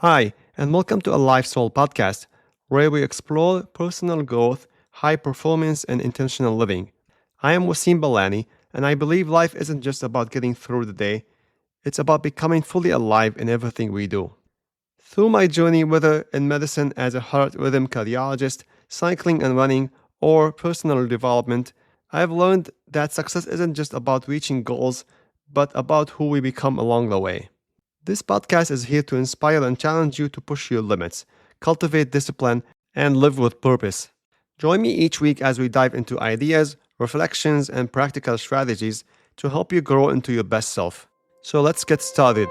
Hi, and welcome to a Life Soul podcast, where we explore personal growth, high performance, and intentional living. I am Wasim Balani, and I believe life isn't just about getting through the day, it's about becoming fully alive in everything we do. Through my journey, whether in medicine as a heart rhythm cardiologist, cycling and running, or personal development, I have learned that success isn't just about reaching goals, but about who we become along the way. This podcast is here to inspire and challenge you to push your limits, cultivate discipline, and live with purpose. Join me each week as we dive into ideas, reflections, and practical strategies to help you grow into your best self. So let's get started.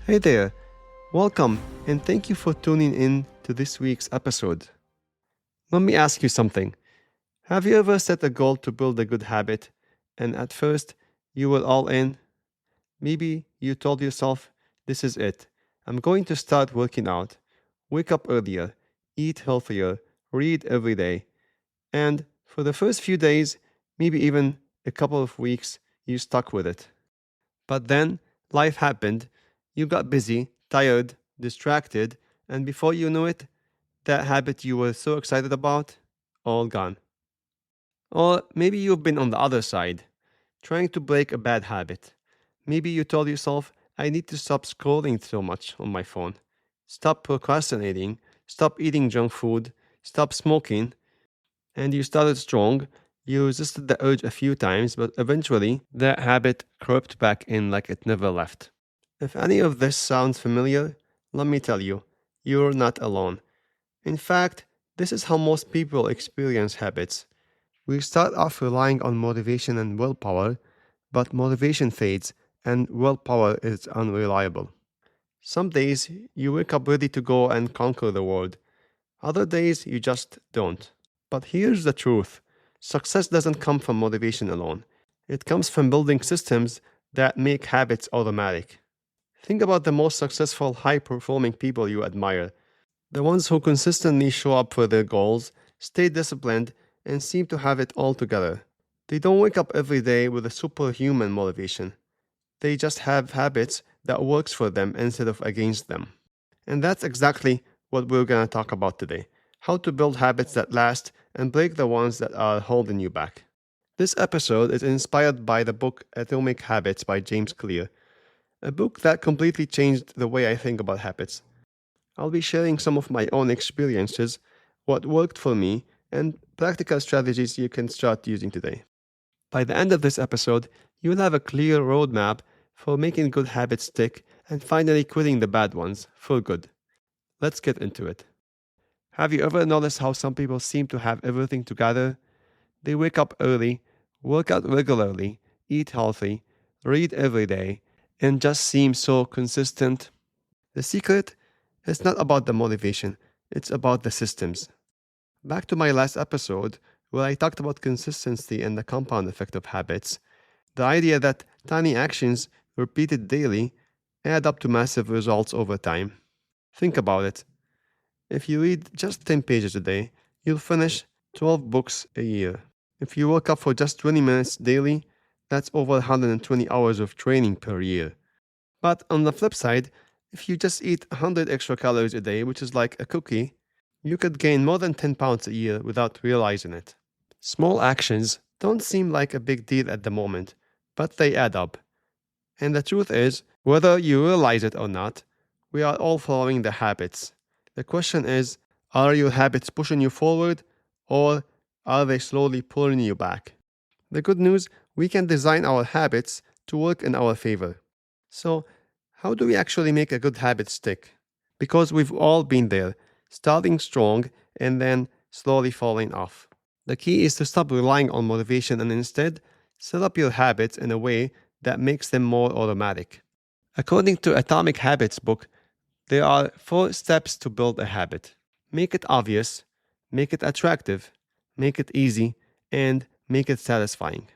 Hey there, welcome, and thank you for tuning in to this week's episode. Let me ask you something. Have you ever set a goal to build a good habit, and at first you were all in? Maybe you told yourself, this is it. I'm going to start working out, wake up earlier, eat healthier, read every day. And for the first few days, maybe even a couple of weeks, you stuck with it. But then life happened. You got busy, tired, distracted, and before you knew it, that habit you were so excited about, all gone. Or maybe you've been on the other side, trying to break a bad habit. Maybe you told yourself, I need to stop scrolling so much on my phone, stop procrastinating, stop eating junk food, stop smoking, and you started strong. You resisted the urge a few times, but eventually that habit crept back in like it never left. If any of this sounds familiar, let me tell you, you're not alone. In fact, this is how most people experience habits. We start off relying on motivation and willpower, but motivation fades and willpower is unreliable. Some days you wake up ready to go and conquer the world, other days you just don't. But here's the truth: success doesn't come from motivation alone, it comes from building systems that make habits automatic. Think about the most successful, high performing people you admire, the ones who consistently show up for their goals, stay disciplined, and seem to have it all together. They don't wake up every day with a superhuman motivation. They just have habits that works for them instead of against them. And that's exactly what we're going to talk about today: how to build habits that last and break the ones that are holding you back. This episode is inspired by the book Atomic Habits by James Clear, a book that completely changed the way I think about habits. I'll be sharing some of my own experiences, what worked for me, and practical strategies you can start using today. By the end of this episode, you'll have a clear roadmap for making good habits stick and finally quitting the bad ones for good. Let's get into it. Have you ever noticed how some people seem to have everything together? They wake up early, work out regularly, eat healthy, read every day, and just seem so consistent. The secret is not about the motivation, it's about the systems. Back to my last episode, where I talked about consistency and the compound effect of habits, the idea that tiny actions repeated daily add up to massive results over time. Think about it. If you read just 10 pages a day, you'll finish 12 books a year. If you work up for just 20 minutes daily, that's over 120 hours of training per year. But on the flip side, if you just eat 100 extra calories a day, which is like a cookie, you could gain more than 10 pounds a year without realizing it. Small actions don't seem like a big deal at the moment, but they add up. And the truth is, whether you realize it or not, we are all following the habits. The question is, are your habits pushing you forward, or are they slowly pulling you back? The good news, we can design our habits to work in our favor. So, how do we actually make a good habit stick? Because we've all been there, starting strong and then slowly falling off. The key is to stop relying on motivation and instead set up your habits in a way that makes them more automatic. According to Atomic Habits book, there are 4 steps to build a habit. Make it obvious, make it attractive, make it easy, and make it satisfying.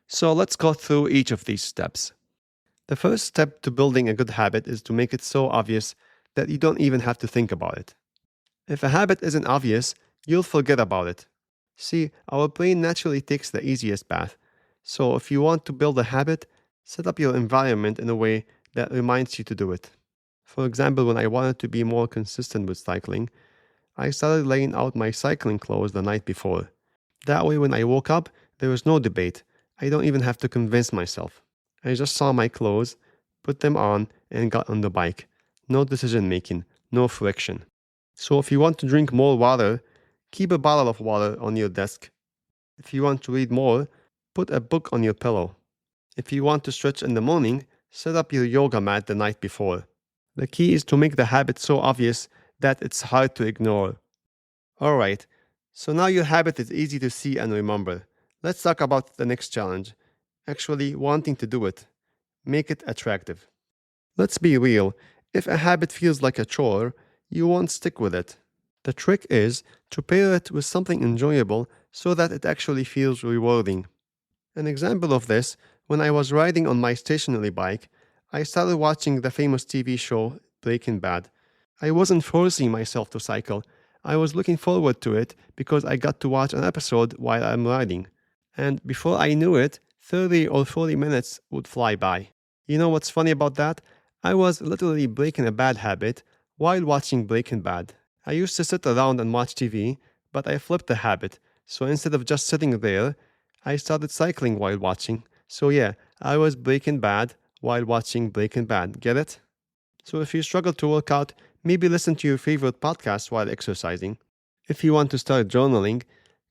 So let's go through each of these steps. The first step to building a good habit is to make it so obvious that you don't even have to think about it. If a habit isn't obvious, you'll forget about it. See, our brain naturally takes the easiest path. So if you want to build a habit, set up your environment in a way that reminds you to do it. For example, when I wanted to be more consistent with cycling, I started laying out my cycling clothes the night before. That way, when I woke up, there was no debate. I don't even have to convince myself. I just saw my clothes, put them on, and got on the bike. No decision making, no friction. So if you want to drink more water, keep a bottle of water on your desk. If you want to read more, put a book on your pillow. If you want to stretch in the morning, set up your yoga mat the night before. The key is to make the habit so obvious that it's hard to ignore. Alright, so now your habit is easy to see and remember. Let's talk about the next challenge. Actually wanting to do it. Make it attractive. Let's be real. If a habit feels like a chore, you won't stick with it. The trick is to pair it with something enjoyable so that it actually feels rewarding. An example of this, when I was riding on my stationary bike, I started watching the famous TV show Breaking Bad. I wasn't forcing myself to cycle. I was looking forward to it because I got to watch an episode while I'm riding. And before I knew it, 30 or 40 minutes would fly by. You know what's funny about that? I was literally breaking a bad habit while watching Breaking Bad. I used to sit around and watch TV, but I flipped the habit. So instead of just sitting there, I started cycling while watching. So yeah, I was Breaking Bad while watching Breaking Bad. Get it? So if you struggle to work out, maybe listen to your favorite podcast while exercising. If you want to start journaling,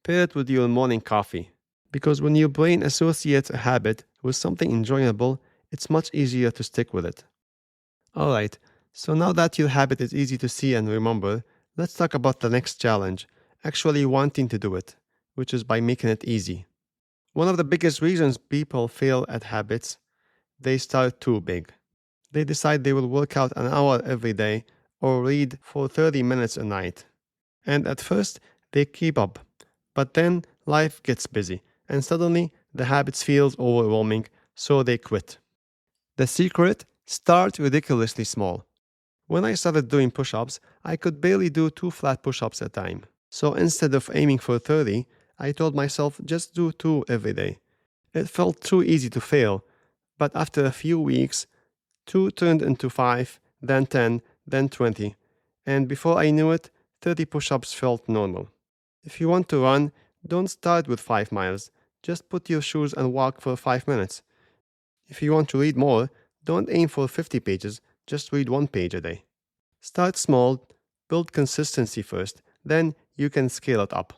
pair it with your morning coffee. Because when your brain associates a habit with something enjoyable, it's much easier to stick with it. Alright, so now that your habit is easy to see and remember, let's talk about the next challenge, actually wanting to do it, which is by making it easy. One of the biggest reasons people fail at habits, they start too big. They decide they will work out an hour every day or read for 30 minutes a night. And at first, they keep up. But then life gets busy, and suddenly the habits feels overwhelming, so they quit. The secret? Start ridiculously small. When I started doing push-ups, I could barely do 2 flat push-ups at a time. So instead of aiming for 30, I told myself just do 2 every day. It felt too easy to fail, but after a few weeks, 2 turned into 5, then 10, then 20. And before I knew it, 30 push-ups felt normal. If you want to run, don't start with 5 miles. Just put your shoes and walk for 5 minutes. If you want to read more, don't aim for 50 pages, just read 1 page a day. Start small, build consistency first, then you can scale it up.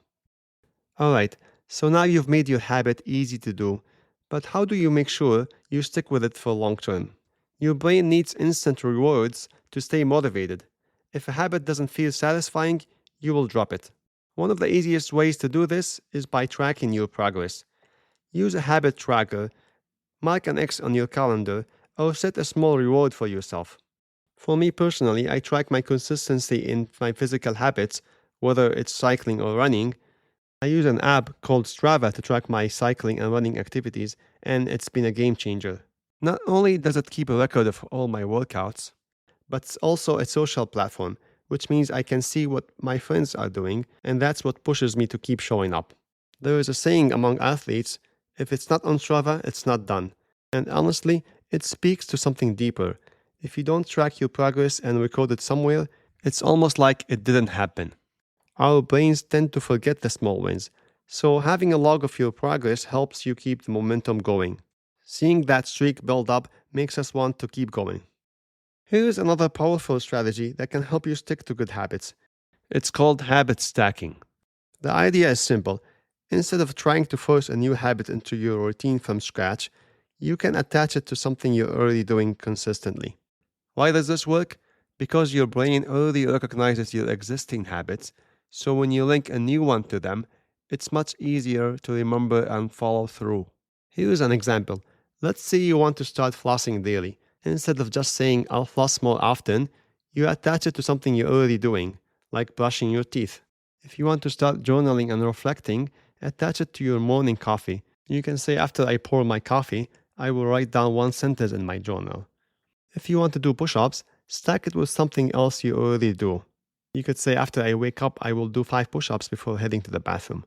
Alright, so now you've made your habit easy to do, but how do you make sure you stick with it for long term? Your brain needs instant rewards to stay motivated. If a habit doesn't feel satisfying, you will drop it. One of the easiest ways to do this is by tracking your progress. Use a habit tracker, mark an X on your calendar, or set a small reward for yourself. For me personally, I track my consistency in my physical habits, whether it's cycling or running. I use an app called Strava to track my cycling and running activities, and it's been a game changer. Not only does it keep a record of all my workouts, but it's also a social platform, which means I can see what my friends are doing, and that's what pushes me to keep showing up. There is a saying among athletes, if it's not on Strava, it's not done. And honestly, it speaks to something deeper. If you don't track your progress and record it somewhere, it's almost like it didn't happen. Our brains tend to forget the small wins, so having a log of your progress helps you keep the momentum going. Seeing that streak build up makes us want to keep going. Here's another powerful strategy that can help you stick to good habits. It's called habit stacking. The idea is simple. Instead of trying to force a new habit into your routine from scratch, you can attach it to something you're already doing consistently. Why does this work? Because your brain already recognizes your existing habits, so when you link a new one to them, it's much easier to remember and follow through. Here's an example. Let's say you want to start flossing daily. Instead of just saying, I'll floss more often, you attach it to something you're already doing, like brushing your teeth. If you want to start journaling and reflecting, attach it to your morning coffee. You can say, after I pour my coffee, I will write down one sentence in my journal. If you want to do push ups, stack it with something else you already do. You could say, after I wake up, I will do 5 push ups before heading to the bathroom.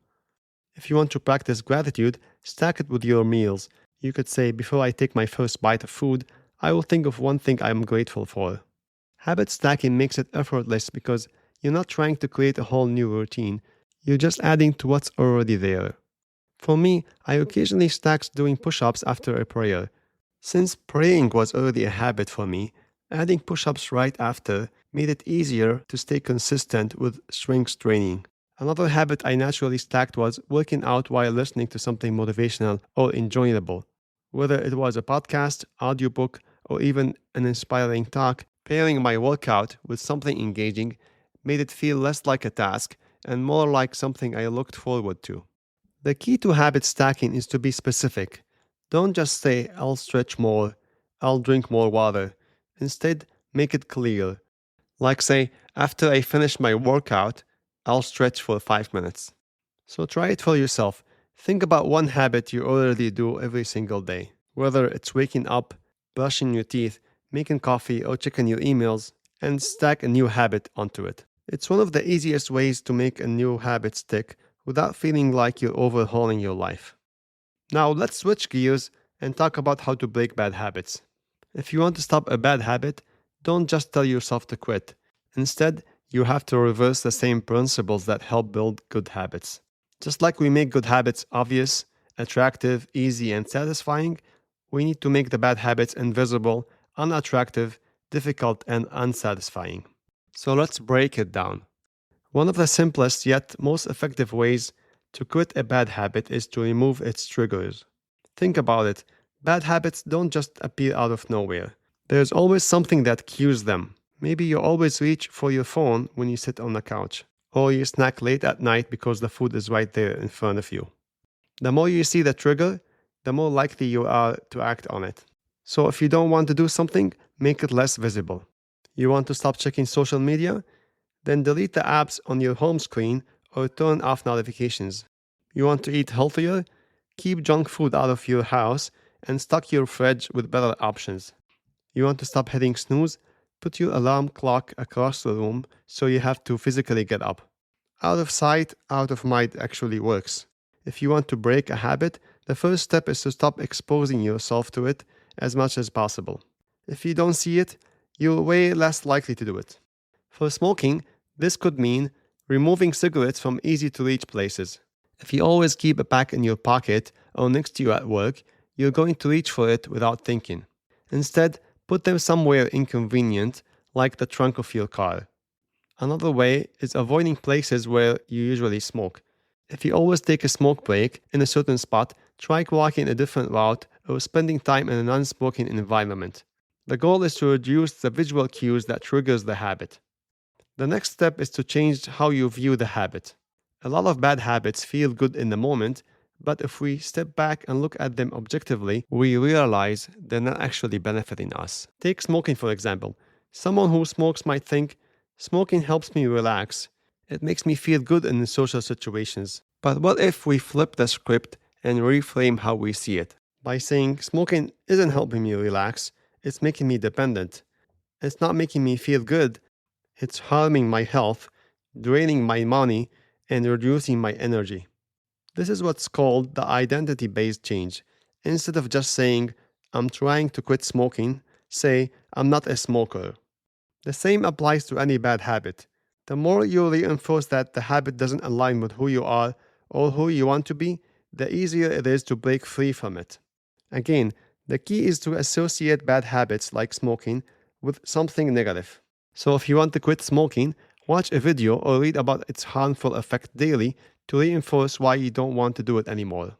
If you want to practice gratitude, stack it with your meals. You could say, before I take my first bite of food, I will think of one thing I am grateful for. Habit stacking makes it effortless because you're not trying to create a whole new routine, you're just adding to what's already there. For me, I occasionally stack doing push ups after a prayer. Since praying was already a habit for me, adding push ups right after made it easier to stay consistent with strength training. Another habit I naturally stacked was working out while listening to something motivational or enjoyable. Whether it was a podcast, audiobook, or even an inspiring talk, pairing my workout with something engaging made it feel less like a task and more like something I looked forward to. The key to habit stacking is to be specific. Don't just say, I'll stretch more, I'll drink more water. Instead, make it clear. Like say, after I finish my workout, I'll stretch for 5 minutes. So try it for yourself. Think about one habit you already do every single day. Whether it's waking up, brushing your teeth, making coffee, or checking your emails, and stack a new habit onto it. It's one of the easiest ways to make a new habit stick without feeling like you're overhauling your life. Now let's switch gears and talk about how to break bad habits. If you want to stop a bad habit, don't just tell yourself to quit. Instead, you have to reverse the same principles that help build good habits. Just like we make good habits obvious, attractive, easy, and satisfying, we need to make the bad habits invisible, unattractive, difficult, and unsatisfying. So let's break it down. One of the simplest yet most effective ways to quit a bad habit is to remove its triggers. Think about it. Bad habits don't just appear out of nowhere. There's always something that cues them. Maybe you always reach for your phone when you sit on the couch, or you snack late at night because the food is right there in front of you. The more you see the trigger, the more likely you are to act on it. So if you don't want to do something, make it less visible. You want to stop checking social media? Then delete the apps on your home screen or turn off notifications. You want to eat healthier? Keep junk food out of your house and stock your fridge with better options. You want to stop hitting snooze? Put your alarm clock across the room so you have to physically get up. Out of sight, out of mind actually works. If you want to break a habit, the first step is to stop exposing yourself to it as much as possible. If you don't see it, you're way less likely to do it. For smoking, this could mean removing cigarettes from easy-to-reach places. If you always keep a pack in your pocket or next to you at work, you're going to reach for it without thinking. Instead, put them somewhere inconvenient, like the trunk of your car. Another way is avoiding places where you usually smoke. If you always take a smoke break in a certain spot, try walking a different route or spending time in a non-smoking environment. The goal is to reduce the visual cues that triggers the habit. The next step is to change how you view the habit. A lot of bad habits feel good in the moment, but if we step back and look at them objectively, we realize they're not actually benefiting us. Take smoking, for example. Someone who smokes might think, smoking helps me relax. It makes me feel good in social situations. But what if we flip the script and reframe how we see it? By saying, smoking isn't helping me relax, it's making me dependent. It's not making me feel good. It's harming my health, draining my money, and reducing my energy. This is what's called the identity-based change. Instead of just saying, I'm trying to quit smoking, say, I'm not a smoker. The same applies to any bad habit. The more you reinforce that the habit doesn't align with who you are or who you want to be, the easier it is to break free from it. Again, the key is to associate bad habits like smoking with something negative. So if you want to quit smoking, watch a video or read about its harmful effect daily to reinforce why you don't want to do it anymore.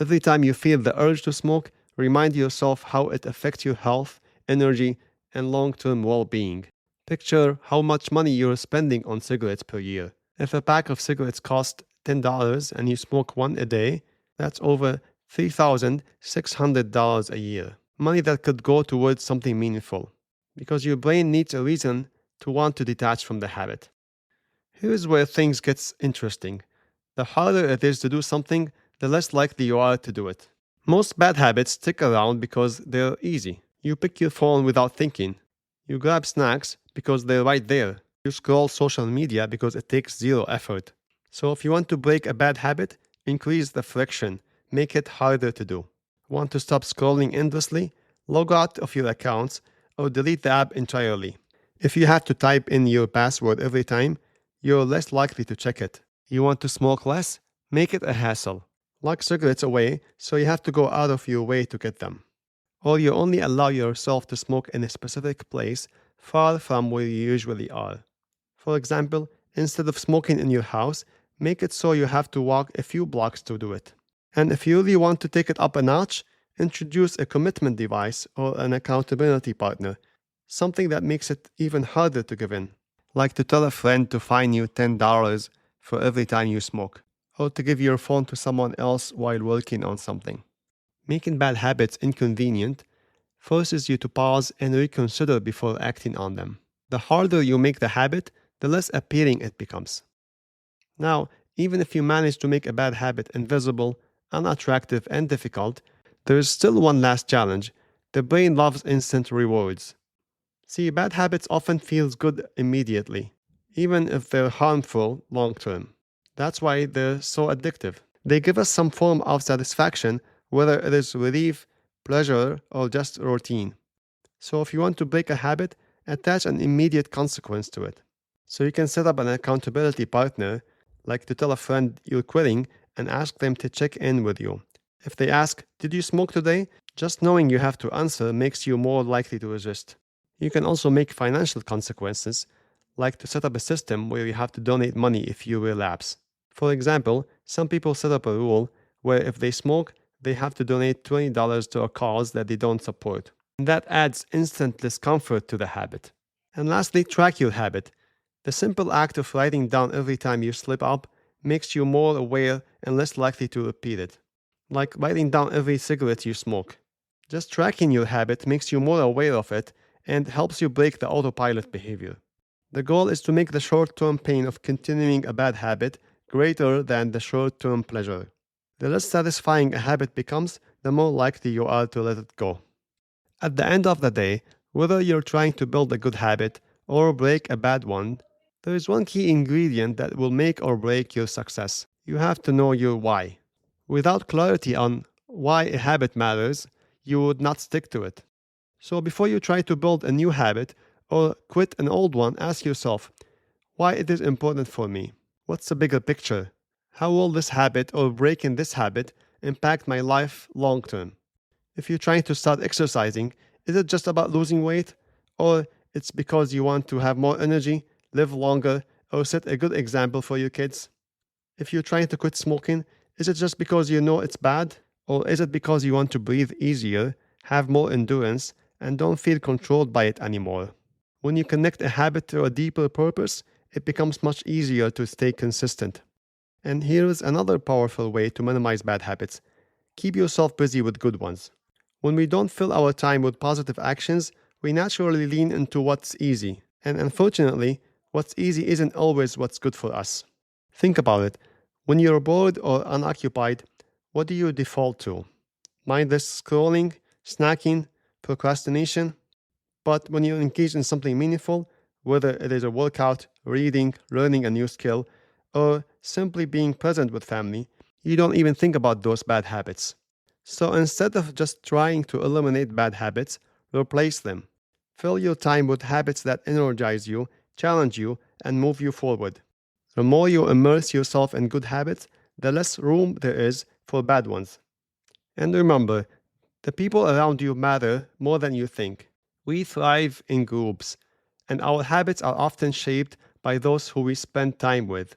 Every time you feel the urge to smoke, remind yourself how it affects your health, energy, and long-term well-being. Picture how much money you're spending on cigarettes per year. If a pack of cigarettes cost $10 and you smoke one a day, that's over $3,600 a year. Money that could go towards something meaningful, because your brain needs a reason to want to detach from the habit. Here's where things get interesting. The harder it is to do something, the less likely you are to do it. Most bad habits stick around because they're easy. You pick your phone without thinking. You grab snacks because they're right there. You scroll social media because it takes zero effort. So if you want to break a bad habit, increase the friction. Make it harder to do. Want to stop scrolling endlessly? Log out of your accounts or delete the app entirely. If you have to type in your password every time, you're less likely to check it. You want to smoke less? Make it a hassle. Lock cigarettes away so you have to go out of your way to get them. Or you only allow yourself to smoke in a specific place far from where you usually are. For example, instead of smoking in your house, make it so you have to walk a few blocks to do it. And if you really want to take it up a notch, introduce a commitment device or an accountability partner, something that makes it even harder to give in. Like to tell a friend to fine you $10 for every time you smoke, or to give your phone to someone else while working on something. Making bad habits inconvenient forces you to pause and reconsider before acting on them. The harder you make the habit, the less appealing it becomes. Now, even if you manage to make a bad habit invisible, unattractive, and difficult, there is still one last challenge. The brain loves instant rewards. See, bad habits often feel good immediately, even if they're harmful long term. That's why they're so addictive. They give us some form of satisfaction, whether it is relief, pleasure, or just routine. So if you want to break a habit, attach an immediate consequence to it. So you can set up an accountability partner, like to tell a friend you're quitting and ask them to check in with you. If they ask, "Did you smoke today?" just knowing you have to answer makes you more likely to resist. You can also make financial consequences, like to set up a system where you have to donate money if you relapse. For example, some people set up a rule where if they smoke, they have to donate $20 to a cause that they don't support. And that adds instant discomfort to the habit. And lastly, track your habit. The simple act of writing down every time you slip up makes you more aware and less likely to repeat it. Like writing down every cigarette you smoke. Just tracking your habit makes you more aware of it and helps you break the autopilot behavior. The goal is to make the short-term pain of continuing a bad habit greater than the short-term pleasure. The less satisfying a habit becomes, the more likely you are to let it go. At the end of the day, whether you're trying to build a good habit or break a bad one, there is one key ingredient that will make or break your success. You have to know your why. Without clarity on why a habit matters, you would not stick to it. So before you try to build a new habit or quit an old one, ask yourself, why it is important for me? What's the bigger picture? How will this habit or breaking this habit impact my life long term? If you're trying to start exercising, is it just about losing weight? Or it's because you want to have more energy, live longer, or set a good example for your kids? If you're trying to quit smoking, is it just because you know it's bad? Or is it because you want to breathe easier, have more endurance, and don't feel controlled by it anymore? When you connect a habit to a deeper purpose, it becomes much easier to stay consistent. And here's another powerful way to minimize bad habits. Keep yourself busy with good ones. When we don't fill our time with positive actions, we naturally lean into what's easy. And unfortunately, what's easy isn't always what's good for us. Think about it. When you're bored or unoccupied, what do you default to? Mindless scrolling, snacking, procrastination? But when you're engaged in something meaningful, whether it is a workout, reading, learning a new skill, or simply being present with family, you don't even think about those bad habits. So instead of just trying to eliminate bad habits, replace them. Fill your time with habits that energize you, challenge you, and move you forward. The more you immerse yourself in good habits, the less room there is for bad ones. And remember, the people around you matter more than you think. We thrive in groups, and our habits are often shaped by those who we spend time with.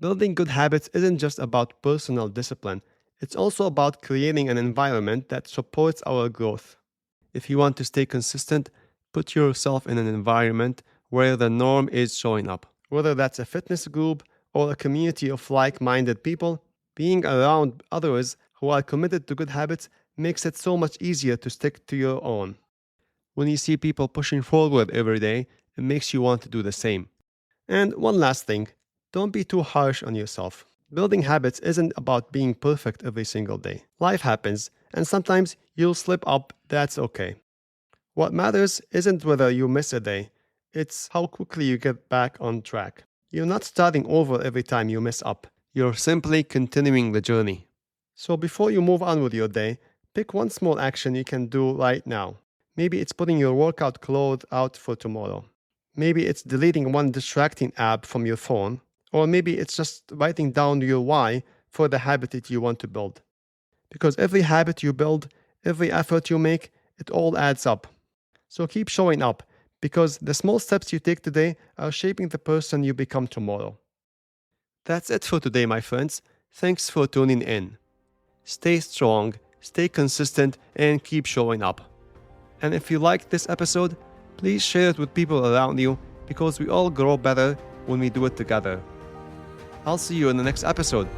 Building good habits isn't just about personal discipline, it's also about creating an environment that supports our growth. If you want to stay consistent, put yourself in an environment where the norm is showing up. Whether that's a fitness group or a community of like-minded people, being around others who are committed to good habits makes it so much easier to stick to your own. When you see people pushing forward every day, it makes you want to do the same. And one last thing, don't be too harsh on yourself. Building habits isn't about being perfect every single day. Life happens, and sometimes you'll slip up, that's okay. What matters isn't whether you miss a day, it's how quickly you get back on track. You're not starting over every time you mess up, you're simply continuing the journey. So before you move on with your day, pick one small action you can do right now. Maybe it's putting your workout clothes out for tomorrow. Maybe it's deleting one distracting app from your phone. Or maybe it's just writing down your why for the habit that you want to build. Because every habit you build, every effort you make, it all adds up. So keep showing up, because the small steps you take today are shaping the person you become tomorrow. That's it for today, my friends. Thanks for tuning in. Stay strong, stay consistent, and keep showing up. And if you liked this episode, please share it with people around you, because we all grow better when we do it together. I'll see you in the next episode.